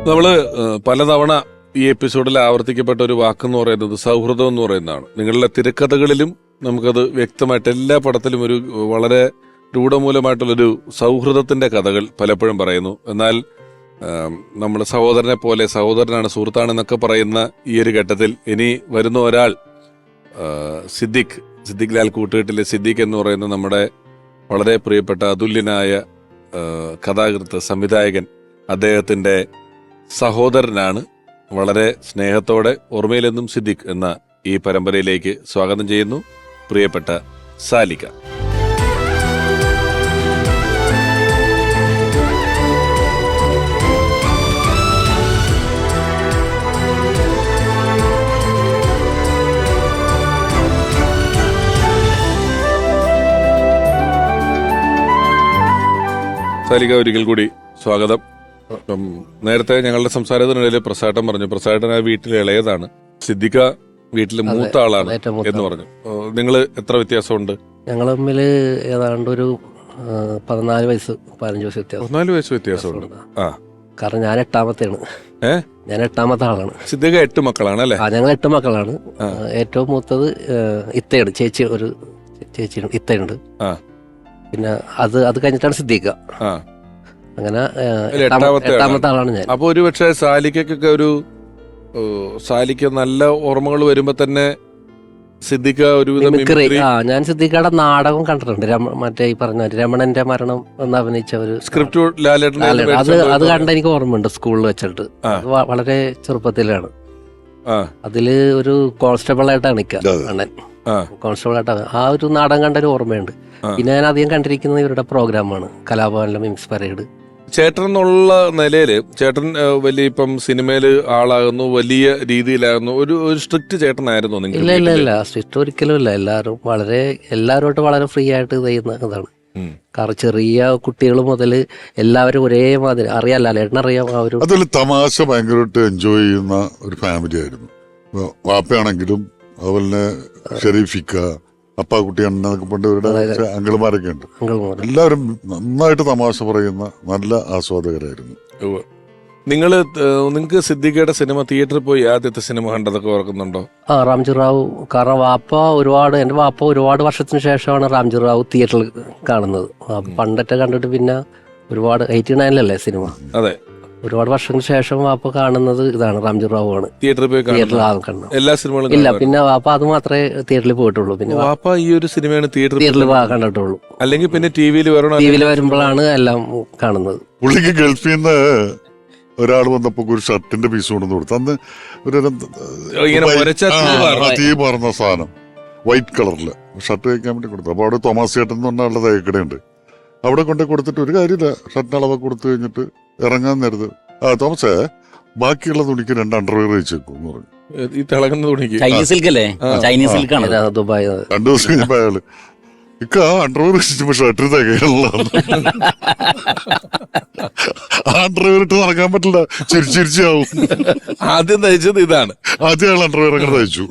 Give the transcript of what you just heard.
നമ്മള് പലതവണ ഈ എപ്പിസോഡിൽ ആവർത്തിക്കപ്പെട്ട ഒരു വാക്കെന്ന് പറയുന്നത് സൗഹൃദം എന്ന് പറയുന്നതാണ്. നിങ്ങളുടെ തിരക്കഥകളിലും നമുക്കത് വ്യക്തമായിട്ട് എല്ലാ പടത്തിലും ഒരു വളരെ രൂഢമൂലമായിട്ടുള്ളൊരു സൗഹൃദത്തിന്റെ കഥകൾ പലപ്പോഴും പറയുന്നു. എന്നാൽ നമ്മുടെ സഹോദരനെ പോലെ സഹോദരനാണ് സുഹൃത്താണെന്നൊക്കെ പറയുന്ന ഈ ഒരു ഘട്ടത്തിൽ ഇനി വരുന്ന ഒരാൾ സിദ്ദിഖ് ലാൽ കൂട്ടുകെട്ടിലെ സിദ്ദിഖ് എന്ന് പറയുന്ന നമ്മുടെ വളരെ പ്രിയപ്പെട്ട അതുല്യനായ കഥാകൃത്ത് സംവിധായകൻ, അദ്ദേഹത്തിന്റെ സഹോദരനാണ്. വളരെ സ്നേഹത്തോടെ ഓർമ്മയിലെന്നും സിദ്ദിഖ് എന്ന ഈ പരമ്പരയിലേക്ക് സ്വാഗതം ചെയ്യുന്നു പ്രിയപ്പെട്ട സാലിക. സാലിക, ഒരിക്കൽ കൂടി സ്വാഗതം. നേരത്തെ ഞങ്ങളുടെ സംസാരത്തിനിടയിൽ പ്രസാദൻ പറഞ്ഞു, പ്രസാദൻ ആ വീട്ടിലെ ഇളയതാണ്, സിദ്ദിഖ വീട്ടിലെ മൂത്ത ആളാണ് എന്ന് പറഞ്ഞു. നിങ്ങൾ എത്ര വ്യത്യാസമുണ്ട്? ഞങ്ങൾ തമ്മിൽ ഏതാണ്ട് ഒരു 14 വയസ്സ് 15 വയസ്സ് വ്യത്യാസം. 14 വയസ്സ് വ്യത്യാസമുണ്ട്. കാരണം ഞാൻ 8ാമത്തെയാണ്. ഞാൻ 8ാമത്തെ ആളാണ്. സിദ്ദിഖ 8 മക്കളാണ് അല്ലേ? ഞങ്ങൾ 8 മക്കളാണ്. ഏറ്റവും മൂത്തത് ഇത്തയാണ്, ചേച്ചി, ഒരു ചേച്ചി ഇത്തയുണ്ട്. പിന്നെ അത് കഴിഞ്ഞിട്ടാണ് സിദ്ദിഖ. അങ്ങനെ 8ാമത്തെ ആളാണ് ഞാൻ. അപ്പൊ ഒരു പക്ഷേ സാലിക്കൊക്കെ സാലിക്ക് നല്ല ഓർമ്മകൾ വരുമ്പോ തന്നെ സിദ്ദിഖ ഞാൻ സിദ്ദിഖയുടെ നാടകം കണ്ടിട്ടുണ്ട്. മറ്റേ ഈ പറഞ്ഞ രമണന്റെ മരണം എന്ന് അഭിനയിച്ച ഒരു സ്ക്രിപ്റ്റ് അത് കണ്ട എനിക്ക് ഓർമ്മയുണ്ട്. സ്കൂളിൽ വെച്ചിട്ട് വളരെ ചെറുപ്പത്തിലാണ്. അതില് ഒരു കോൺസ്റ്റബിൾ ആയിട്ടാണ് അണ്ണൻ, കോൺസ്റ്റബിൾ ആയിട്ടാണ്. ആ ഒരു നാടകം കണ്ട ഒരു ഓർമ്മയുണ്ട്. പിന്നെ ഞാൻ അധികം കണ്ടിരിക്കുന്നത് ഇവരുടെ പ്രോഗ്രാമാണ്, കലാഭവനിലെ മിംസ് പരേഡ്. ചേട്ടൻ എന്നുള്ള നിലയില് ചേട്ടൻ വലിയ ഇപ്പം സിനിമയില് ആളാകുന്നു, വലിയ രീതിയിലാകുന്നു, ഒരു സ്ട്രിക്റ്റ് ചേട്ടനായിരുന്നു നിങ്ങൾ? ഇല്ല, സ്ട്രിക്റ്റ് ഒരിക്കലും ഇല്ല. എല്ലാവരുമായിട്ട് വളരെ ഫ്രീ ആയിട്ട് ചെയ്യുന്ന ഇതാണ്. കാരണം ചെറിയ കുട്ടികൾ മുതൽ എല്ലാവരും ഒരേമാതിരി അറിയാലോ, ഏട്ടനറിയാം. അതിൽ തമാശ ഭയങ്കരമായിട്ട് എൻജോയ് ചെയ്യുന്ന ഒരു ഫാമിലി ആയിരുന്നു. വാപ്പയാണെങ്കിലും അതുപോലെ ഷെരീഫിക്ക, അപ്പാക്കുട്ടി, അണ്ണനൊക്കെ പണ്ട് ഇവരുടെ അങ്കിളുമാരൊക്കെ ഉണ്ട്. എല്ലാവരും നന്നായിട്ട് തമാശ പറയുന്ന നല്ല ആസ്വാദകരായിരുന്നു. നിങ്ങൾക്ക് സിദ്ദിഖയുടെ സിനിമ തിയേറ്ററിൽ പോയി ആദ്യത്തെ സിനിമ കണ്ടതൊക്കെ ഓർക്കുന്നുണ്ടോ? റാംജി റാവു. കാരണം എന്റെ വാപ്പ ഒരുപാട് വർഷത്തിന് ശേഷമാണ് റാംജി റാവു തിയേറ്ററിൽ കാണുന്നത്. പണ്ടൊക്കെ കണ്ടിട്ട് പിന്നെ ഒരുപാട് 89-ലല്ലേ സിനിമ. അതെ, ഒരുപാട് വർഷങ്ങൾക്ക് ശേഷം വാപ്പ കാണുന്നത് ഇതാണ്, റാംജി റാവു ആണ്. തിയേറ്ററിൽ കാണുന്നത് എല്ലാ സിനിമകളും ഇല്ല. പിന്നെ വാപ്പ അത് മാത്രമേ തിയേറ്ററിൽ പോയിട്ടുള്ളൂ. പിന്നെ വാപ്പ ഈ ഒരു സിനിമയാണ് തിയേറ്ററിൽ കണ്ടിട്ടുള്ളൂ. അല്ലെങ്കിൽ പിന്നെ ടി വിയിൽ വരുമ്പോഴാണ് എല്ലാം കാണുന്നത്. പുള്ളിക്ക് ഗൾഫിൽ നിന്ന് ഒരാൾ വന്നപ്പോ ഒരു ഷർട്ടിന്റെ പീസ് കൊണ്ടു കൊടുത്തു. അന്ന് ഒരു തീ പറഞ്ഞ സാധനം വൈറ്റ് കളറില് ഷർട്ട് തയ്ക്കാൻ വേണ്ടി കൊടുത്തു. അപ്പൊ അവിടെ തോമസ് ചേട്ടൻ എന്ന് പറഞ്ഞ ആളുടെ തയ്ക്കടയുണ്ട്. അവിടെ കൊണ്ടു കൊടുത്തിട്ട് ഒരു കാര്യമില്ല, ഷർട്ടിന് അളവ് കൊടുത്തു കഴിഞ്ഞിട്ട് ഇറങ്ങാൻ നേരത്ത്, തോമസേ ബാക്കിയുള്ള തുണിക്ക് 2 അണ്ടർവെയർ വെച്ചേക്കും എന്ന് പറഞ്ഞു. ഈ തിളങ്ങുന്ന തുണിക്ക് 2 ദിവസം കഴിഞ്ഞപ്പോ അയാള് അണ്ടർവെയർ വെച്ചപ്പോ ഷർട്ടിന് തികയുള്ളതാണ്. അണ്ടർവെയർ ഇട്ട് നടക്കാൻ പറ്റില്ല, ചിരിച്ചാവും. ആദ്യം തയ്ച്ചത് ഇതാണ്. ആദ്യം അയാൾ അണ്ടർവെയർ അങ്ങനെ തയ്ച്ചു.